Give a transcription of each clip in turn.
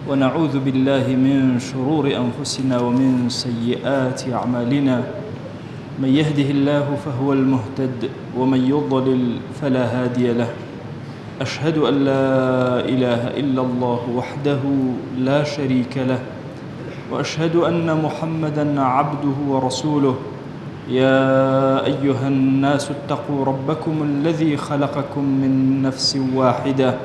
ونعوذ بالله من شرور أنفسنا ومن سيئات أعمالنا. من يهده الله فهو المهتد ومن يضلل فلا هادي له. أشهد أن لا إله إلا الله وحده لا شريك له، وأشهد أن محمدًا عبده ورسوله. يا أيها الناس اتقوا ربكم الذي خلقكم من نفس واحدة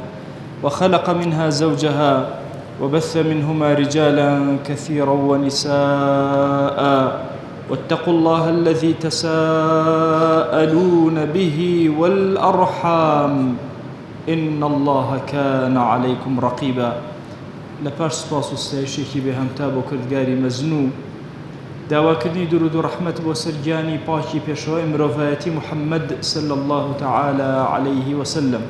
وخلق منها زوجها وبث منهما رجالا كثيرا ونساء، واتقوا الله الذي تساءلون به والأرحام إن الله كان عليكم رقيبا. لپاش سپاس و ستایشێکی بێهەمتا بۆ کردگاری مەزنوو، داواکردنی درود و ڕەحمەت بۆ سەرگیانی پاکی پێشەوەی مرۆڤایەتی محەممەد صلی الله تعالى عليه وسلم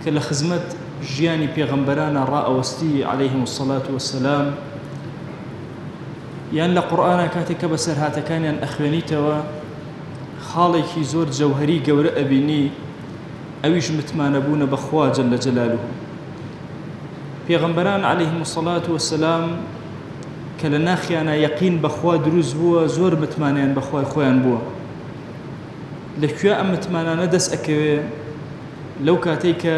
کە لە خزمەت ژیانی پێغەمبەرانە ڕائەوەستی عليهم الصلاة والسلام، یان لە قورئانە کاتێک کە بەسەرهاتەکانیان ئەخوێنیتەوە خاڵێکی زۆر جەوهەری گەورە ئەبینی، ئەویش متمانەبوونە بەخوا جەل جەلالوه. پێغەمبەران عليهم الصلاة والسلام کە لە ناخیانە یەقین بەخوا دروست بووە، زۆر متمانیان بەخوای خۆیان بووە. لەکوێ ئەم متمانانە دەست ئەکەوێ؟ لەو کاتێک کە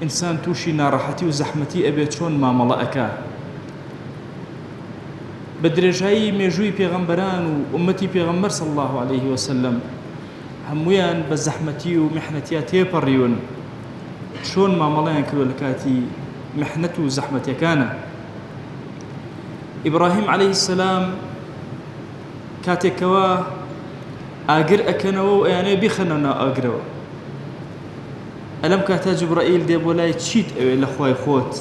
ئینسان تووشی ناڕەحەتی و زەحمەتی ئەبێت چۆن مامەڵە ئەکا. بە درێژایی مێژووی پێغەمبەران و ئومەتی پێغەمبەر صلی الله عليه وسلم هەموویان بە زەحمەتی و میحنەتیا تێپەڕیون، چۆن مامەڵەیان کردووە لە کاتی میحنەت و زەحمەتیەکانە. ئیبراهیم عليه السلام کاتێکەوە ئاگر ئەکەنەوە و ئەیانەیە بیخەنەوە ناو ئاگرەوە، ئەلەم کاتە جوبرائیل دێ بۆ لای چیت ئەوێ لە خوای خۆت؟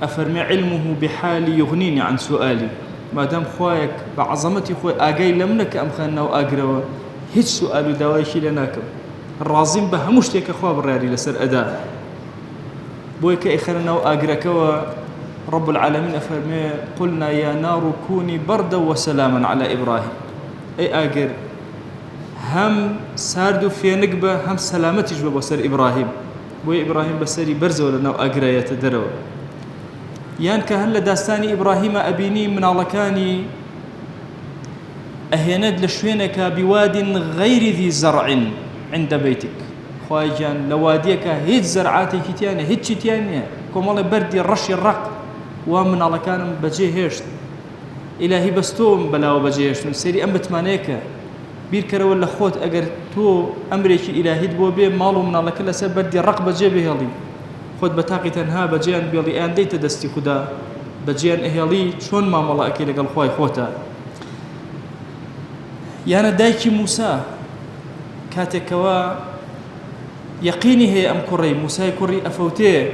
ئەفەرمێ علمه بحالی یغنینی عن سؤالی، مادام خوایەک بە عەزەمەتی خۆی ئاگای لە منە کە ئەم خەن ناو ئاگرەوە، هیچ سوئال و داوایەکی لێ ناکەم، ڕازیم بە هەموو شتێکە خوا بڕیاری لەسەر ئەدا. بۆی کە ئەیخەنە ناو ئاگرەکەوە رب العالمين أفرمي قلنا يا نار كوني بردا وسلاما على إبراهيم. أي آجر هم ساردو في نقبة هم سلامتي جوا بسر إبراهيم، وي إبراهيم بسري برز ولا نو أجرا يتدرو. يان كهلا داستاني إبراهيم أبيني من الله كاني أهيند لشوينك بواد غير ذي زرع عند بيتك. خواجان لواديك هيج زرعاتي كتيانة هيج كتيانة كمال بردي الرش الرق ومن الله كان بجيه هشت إلهي بستوم بلاو بجيه هشت سيري أم بتمانيكا بير كرا ولا خوت أجر تو أمريك إلهي دبو بيه مالو من الله كلا سبب بدي الرق بجيه بهالي خود بتاقي تنها بجيان بيالي أن ديت دستي خدا بجيان إهالي شون ما ملا أكيد قال خواي خوتا. يانا دايكي موسى كاتكوا يقيني هي أم كري موسى كري أفوتيه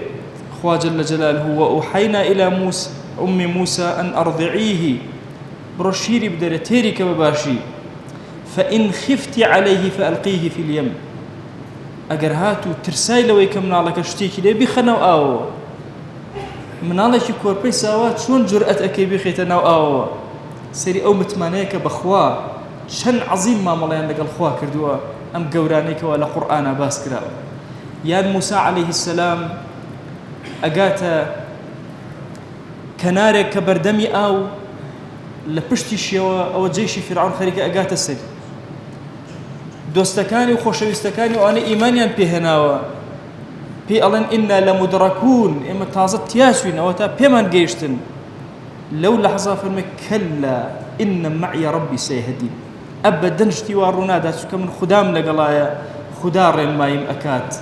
خوا جل جلاله. وأوحينا إلى موسى أم موسى أن أرضعيه برشيري بدرتيري كبباشي فإن خفت عليه فألقيه في اليم. أجر هاتو ترساي لو يكمل على كشتيك ليه بخنو أو من الله شكور بيساوات شون جرأت أكي بخيتنا أو سري أو متمانيك بخوا شن عظيم ما ملايان لقى الخوا كردوا أم قورانيك ولا قرآن باسكرا. يا موسى عليه السلام أجاتا كنارك كبردمي أو لبشتي شيوا أو جيش فرعون خريجة أجاتا السر دوستكاني وخوشويستكاني وأنا إيمانيا بهناوا بي ألن إنا لمدركون إما تازت ياسوين أو تا بيمان جيشتن لو لحظة فرمك كلا إن معي ربي سيهدين. أبدا اشتوارونا دا كمن خدام لقلايا خدار ما يمأكات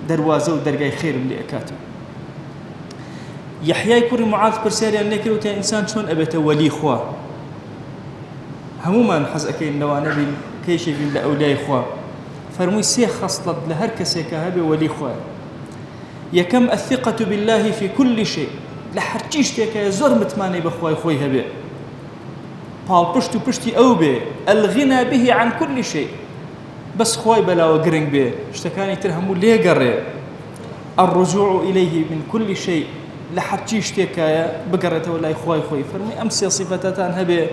دروازة ودرجاي خير اللي أكاتو. يحيى كوري معاذ برسالي أنك لو إنسان شون أبيت ولي خوا هموما حز أكين لو أنا بين كيشي بين لأولياء خوا فرمي سيخ خصلت لهركسي كهبي ولي خوا. يا كم الثقة بالله في كل شيء لحرجيش تيك زور متماني بخواي خوي هبي باو بشتي أو بي الغنى به عن كل شيء بس خواي بلا وقرنق بي اشتكاني ترهمو ليه قري الرجوع إليه من كل شيء لحرجيش تيك بقرته ولا خوي فرمي أمسي صفتان هبي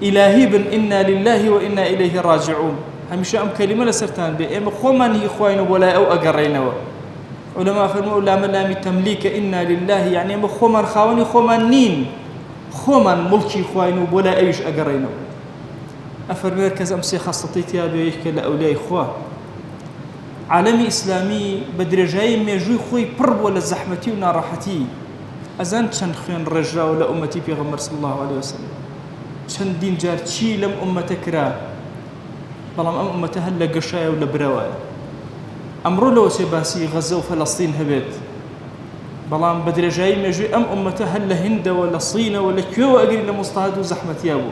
إلهي بن إنا لله وإنا إليه راجعون. همشي أم كلمة لسرتان بي إما خومن هي خوين ولا أو أقرينوا علماء فرموا لا ملامي تمليك إنا لله يعني خمان خاوني خمان نين خمان ملكي خوينو بولا أيش أقرينو أفرمي كز أمسي خاصتي يا بيك لأولياء إخوة عالمي إسلامي بدرجاي ميجوي خوي برب ولا زحمتي وناراحتي أزان چند خوين رجا ولا أمتي بيغمر صلى الله عليه وسلم چند دين جار چي لم أمتك را بلام أمتها هلا قشايا ولا بروايا أمرو لو سيباسي غزة وفلسطين هبت بلام بدرجاي ميجوي أمتها هلا هند ولا صين ولا كيو أقري لمستهد وزحمتي أبو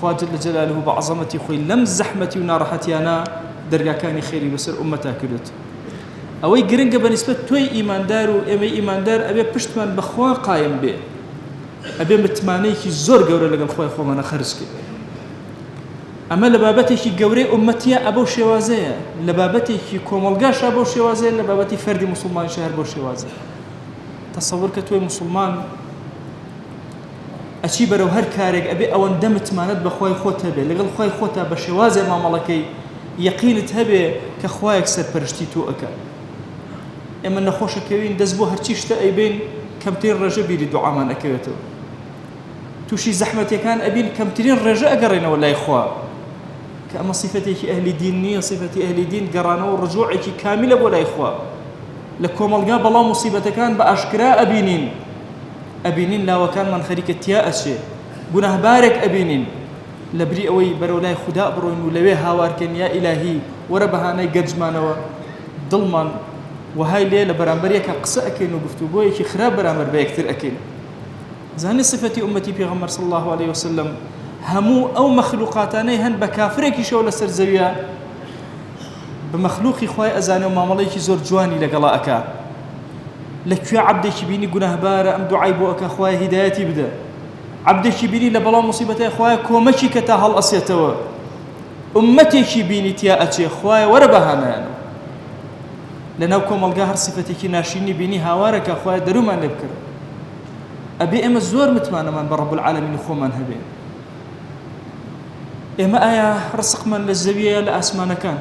خوا جل جلاله بعظمتي خوي لم زحمتي وناراحتي أنا درجا كاني خيري بسر أمتها كلت أوي جرينجا بالنسبة توي إيمان دار وإمي إيمان دار أبي بشتمان بخوا قايم به أبي متمانيكي زور جوري لقى الخوا خو أنا خرجك أما لبابتي جوري أمتي أبو شوازية لبابتي كوملجاش أبو شوازية لبابتي فردي مسلمان شهر أبو شوازية تصور كتوي مسلمان أشي برو هر كارج أبي أو اندمت ماند بخواي خوتها به لقى الخواي خوتها بشوازية ما ملكي يقين تهبه كخوايك سر برشتي تو أكا إما نخوش كوين دزبو هرچيش تأيبين كمتين رجا بيري دعا من أكويتو توشي زحمتي كان أبين كمتين رجا أقرينا ولا إخوا كأما صفتي أهل دينية صفتي أهل دين قرانا ورجوعك كاملة ولا إخوا لكم القاب الله مصيبة كان بأشكراء أبينين لا وكان من خريك التياء الشيء قناه بارك أبينين لبري أوي برولاي خداء بروين ولوي هاواركن يا إلهي وربهاني قجمانوا ظلما وهاي ليلة برامبريك قصة أكين وقفتو بويك خراب برامبر بيكتر أكين زاني صفتي أمتي بيغمر صلى الله عليه وسلم همو أو مخلوقاتاني هن بكافريك شو لسر زويا بمخلوقي خواي أزاني ومامليك زور جواني لقلا أكا لك يا عبدك بيني قناه بارا أم دعاي بو أكا خواي هدايتي بدا عبدك بيني لبلا مصيبتي خواي كومشي كتاها الأسيتوا أمتك بيني تياءتي خواي وربهانا يعني لناوكم القاهر صفتك ناشيني بيني هاوارك أخويا دروما نبكر أبي إما الزور متمانا من برب العالمين أخو من هبين إما آية رسق من للزبية لأسمان كان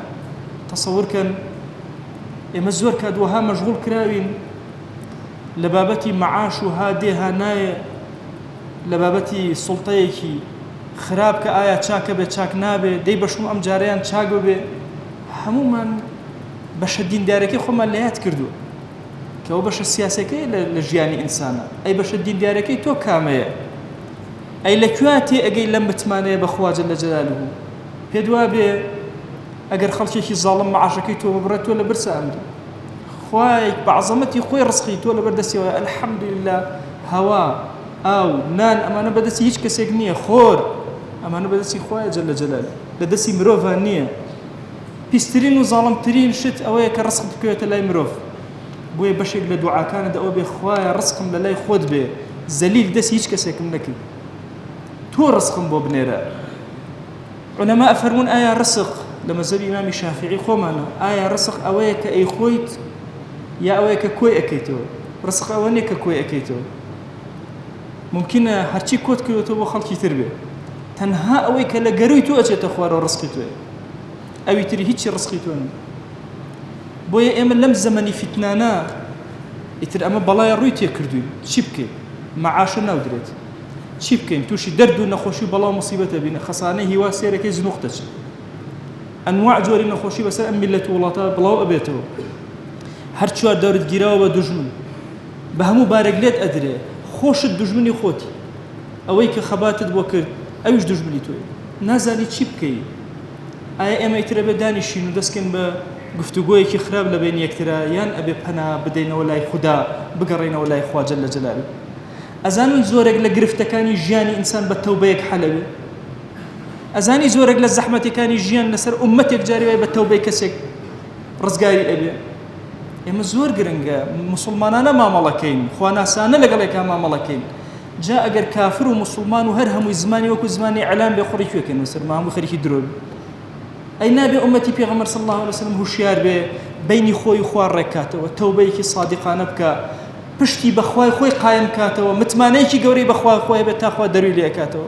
تصور كان إما الزور كادوها مشغول كراوين لبابتي معاش وهادي هاناية لبابتي سلطيكي خراب كآية تشاك بي تشاك نابي دي بشمو أم جاريان تشاكو بي همو من باش الدين داركي خما ليات كردو كو باش السياسة كي لجياني إنسانا أي باش الدين داركي تو كامية أي لكواتي أجي لم تمانية بخوا جل جلاله بيدوابي أجر خلشي ظالم معاشكي تو ببرتو ولا برسا أمري خوايك بعظمتي خوي رزقي تو ولا بردسي الحمد لله هوا أو نان أما أنا بدسي هيك كسيجنية خور أما أنا بدسي خوايا جل جلاله بدسي مروفانية بيسترين وظالمترين شت أويك الرزق بكيوت لا يمروف بوي بشيك لدعاء كان دعوة بخوايا رزقم للا يخود به زليل دس هيك كسيكم لكن تو رزقم بو بنيرا علماء فرمون آية رزق لما زل إمام الشافعي خومانا آية رزق أويك أي خويت يا أويك كوي أكيتو رزق أويك كوي أكيتو ممكن هرشي كوت كيوتو وخلقي تربي تنها أويك لقرويتو أجيت أخوار ورزقيتو أوي تري هيتش رزقيتون بويا إما لم زمني فتنانا يتر أما بلايا رويت يكردوين شبكي معاشنا ودريت شبكي توشي دردو نخوشي بلا مصيبة بين خصاني هوا سيرك زنوختش أنواع جوري نخوشي بس ملة ولاتا بلاو أبيتو هرشوا دارت جراوة دجمن بهمو بارقليت أدري خوش الدجمني خوتي أويك خباتت بوكرت أويش دجمني توي نازالي شبكي آیا ئێمە ئیترە بێ دانیشین و دەستکەین بە گفتوگۆیەکی خراپ لە بین یەکترا یان ئەبێ پەنا بدەینەوە لای خوددا بگەڕێنەوە لای خوا جەل جەلاله ئەزانین زۆرێک لە گرفتەکانی ژیانی ئینسان بە تەوبەیەک حەلەوێ ئەزانی زۆرێک لە زەحمەتەکانی ژیان لەسەر ئومەتێک جاری وای بە تەوبەی کەسێک ڕزگاری ئەبێ ئێمە زۆر گرنگە مسلمانانە مامەڵەکەین خواناسانە لەگەڵێکا مامەڵەکەین جا ئەگەر کافر و مسلمان و هەر هەمووی زمانی وەکو زمانی ئەعلام بێ خوڕی کوێکەن وەسەر هەموو خەریکی درۆ أي نبي أمتي بيغمر صلى الله عليه وسلم هوشيار به بيني خوي خوار ركاته وتوبيك صادقانه بك بشتي بخواي خوي قايم كاته ومتمانيكي قوري بخواي خوي بتاخوا دروي لي كاته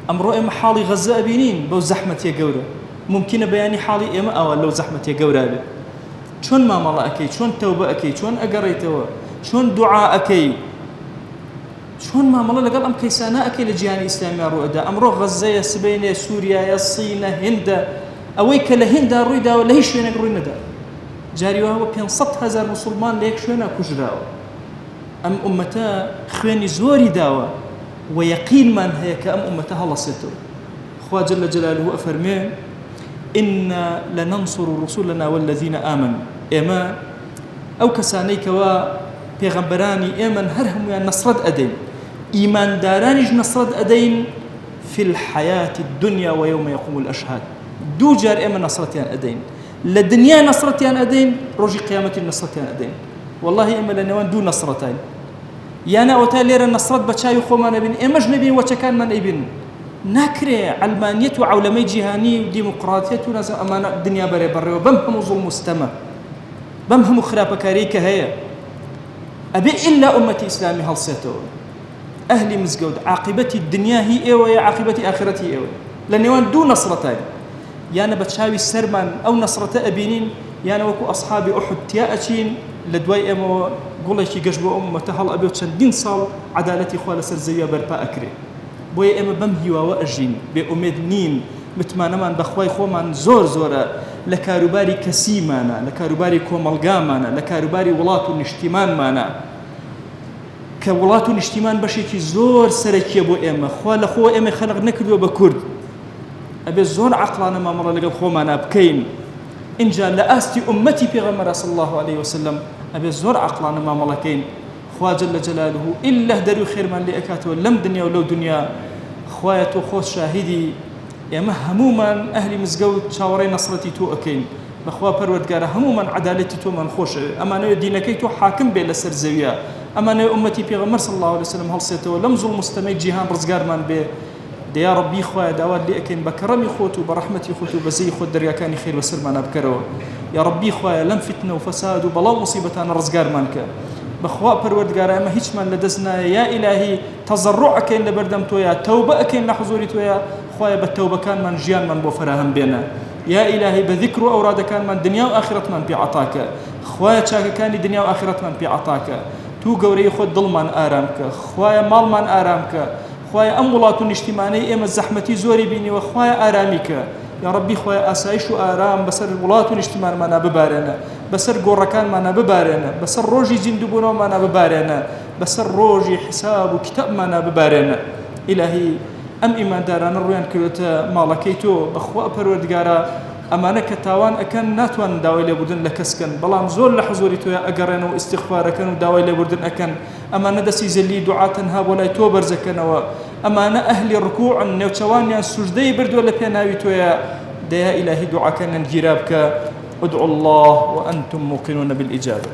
أمرو إما حالي غزة أبينين بو زحمة يا قورة ممكن بياني حالي إما أو لو زحمة يا قورة چۆن مامەڵە ئەەکەی چۆن تەوبە ئەەکەی چۆن ئەگەڕێیتەوە چۆن دوعا ئەەکەی چۆن مامەڵە لەگەڵ ئەم کەیسانە ئەەکەی لە جیهانی ئیسلامیا ڕوئەدا ئەمڕۆ غەزەیە سبەینێ سووریایە سینە هێندە ئەوەی کە لە هێندا ڕوویداوە لە هیچ شوێنێک ڕووی نەدا جاریوەوە 500,000 مسلمان لە یەک شوێنە کوژراوە ئەم ئومەتە خوێنی زۆری داوە و یەقینمان هەیە کە ئەم ئومەتە هەڵەسێتەوە خوا جل جلاله ئەفەرمێ إنا لننصر رسلنا والذين آمنوا إما أو كساني كوا پیغمبرانی ئێمەن هەر هەمویان نەسرەت ئەدەین ئیماندارانیش نەسرەت ئەدەین في الحياة الدنيا ويوم يقوم الأشهاد دوو جار ئێمە نەسرەتیان ئەدەین لە دنیا نەسرەتیان ئەدەین ڕۆژی قیامەتی نەسرەتیان ئەدەین والله ئێمە لە نێوان دوو نەسرەتین یانە ئەوتا لێرە نەسرەت بە چاوی خۆمان ئەبین ئێمەش نەبین وەچەکانمان ئەیبین ناکرێ علمانیەت و عەولەمەی جیهانی و دیموقڕاتیەت و نازانم ئەمانە دنیا بەرێبەڕێەوە بەم هەموو زوڵم و ستەمە بەم هەموو خراپەکاری کە هەیە أبي إلا أمتي إسلامي هالسيتو أهلي مزقود عاقبتي الدنيا هي إيوة عاقبتي آخرتي إيوة لأنه دون نصرتين يانا بتشاوي السرمان أو نصرة أبينين يانا وكو أصحابي أحد تياءتين لدواي إمو قولي قجبو متهل أبي وتشندين صال عدالتي خوالة سرزية بربا أكري بوي إما بمهي وأجين بأمد نين متمانا من بخواي خومان زور زورا لكاروباري كسيمانا لكاروباري كومالغامانا لكاروباري ولاتو نشتمان مانا كولاتو نشتمان بشيكي زور سركي بو إما خوا لخوا إما خلق نكدو بكرد أبي زور عقلانا ما مرة لقل خومانا بكين إن جاء لآستي أمتي بغمرة صلى الله عليه وسلم أبي زور عقلانا ما ملكين خوا جل جلاله إلا درو خير من لأكاته لم دنيا ولو دنيا خوايتو خوش شاهدي ئێمە هەمومان ئەهلی مزگەوت چاوەڕێی نەسرەتی تۆ ئەەکەین بەخوا پەروەردگارە هەمومان عەدالەتی تۆمان خۆشە ئەمانەوێت دینەکەی تۆ حاکم بێ لەسەر زەویە ئەمانەوێت ئومەتی پێغەمبەر صلی الله عليه وسلم هەڵسێتەوە لەم زوڵم و ستەمەی جیهان ڕزگارمان بێ دەیا ڕەبی خوایە داوات لێ ئەەکەین بە کەڕەمی خۆت و بە ڕەحمەتی خۆت و بەزەی خۆت دەریاکانی خێر بەسەرمانە بکەرەوە یا ڕەبی خوایە لەم فتنە و فەساد و بەڵاو موسیبەتانە ڕزگارمان کە بخوا پەروەردگارە ئەمە هیچمان لەدەست نایە یا ئیلاهی تەزەڕوع ئەکەین لە بەردەم تۆیە تەوبە ئەکەین لە حوزوری تۆیە خوایە بە تەوبەکانمان ژیانمان بۆ فراهم بێنە یا ئیلاهی بە ذیکر و ئەورادەکانمان دنیا و ئاخرەتمان پێ عەتاکە خوایە چاکەکانی دنیا و ئاخرەتمان پێ عەتاکە تو گەورەی خۆت دڵمان ئارام کە خوایە ماڵمان ئارام کە خوایە ئەم وڵات و نیشتیمانەی ئێمە زەحمەتی زۆری بینیوە خوایە ئارامی کە یا ڕەبی خوایە ئاسایش و ئارام بەسەر وڵات و نیشتیمانمانە ببارێنە بەسەر گۆڕەکانمانە ببارێنە بەسەر ڕۆژی زیندووبوونەوەمانە ببارێنە بەسەر ڕۆژی حساب و کتابمانە ببارێنە ئیلاهی ئەم ئیماندارانە ڕویان کردوتە ماڵەکەی تۆ بەخوا پەروەردگارە ئەمانە کە تاوان ئەکەن ناتوانن داوای لێبوردن لە کەسکەن بەڵام زۆر لە حزوری تۆیە ئەگەڕێنەوە و ئیستیغفارەکەن و داوای لێبوردن ئەکەن ئەمانە دەستی زەلی دوعا تەنها بۆ لای تۆ بەرزەکەنەوە ئەمانە ئەهلی ڕکوعن نێوچەوانیان سوژدەی بردووە لە پێناوی تۆیە دەیا ئیلاهی دوعاکەنیان گیرا بکە ادعوا الله وأنتم موقنون بالإجابة